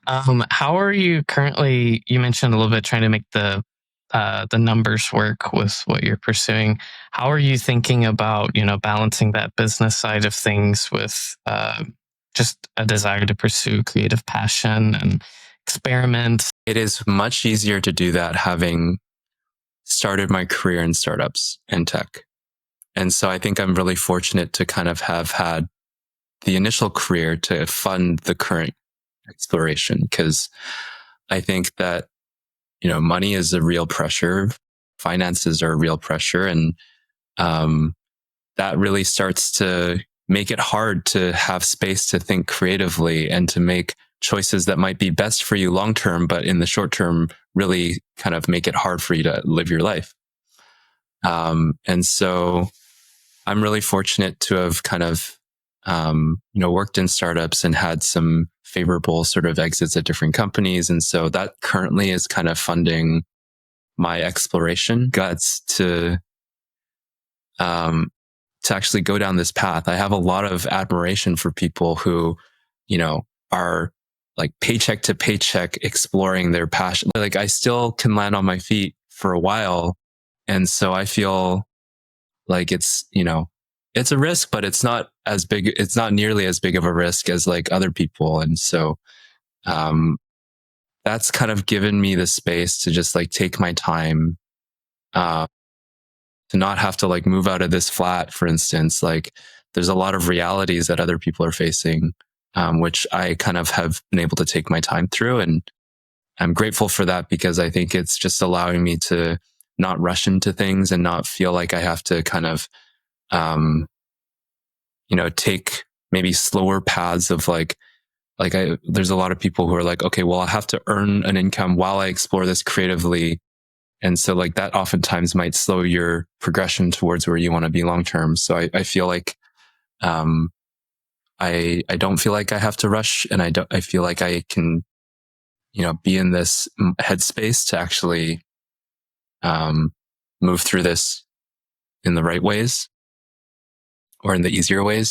How are you currently? You mentioned a little bit trying to make the numbers work with what you're pursuing. How are you thinking about balancing that business side of things with just a desire to pursue creative passion and experiment? It is much easier to do that having started my career in startups and tech. And so I think I'm really fortunate to kind of have had the initial career to fund the current exploration, because I think that, money is a real pressure. Finances are a real pressure. And that really starts to make it hard to have space to think creatively and to make choices that might be best for you long term, but in the short term, really kind of make it hard for you to live your life. And so I'm really fortunate to have kind of, worked in startups and had some favorable sort of exits at different companies. And so that currently is kind of funding my exploration guts to actually go down this path. I have a lot of admiration for people who, are like paycheck to paycheck exploring their passion. Like I still can land on my feet for a while. And so I feel like it's a risk, but it's not as big. It's not nearly as big of a risk as like other people. And so, that's kind of given me the space to just like take my time, uh, to not have to like move out of this flat, for instance. Like there's a lot of realities that other people are facing, which I kind of have been able to take my time through. And I'm grateful for that, because I think it's just allowing me to not rush into things and not feel like I have to kind of, take maybe slower paths of there's a lot of people who are like, okay, well, I have to earn an income while I explore this creatively. And so like that oftentimes might slow your progression towards where you want to be long term. So I feel like, I don't feel like I have to rush, and I feel like I can, be in this headspace to actually, move through this in the right ways or in the easier ways.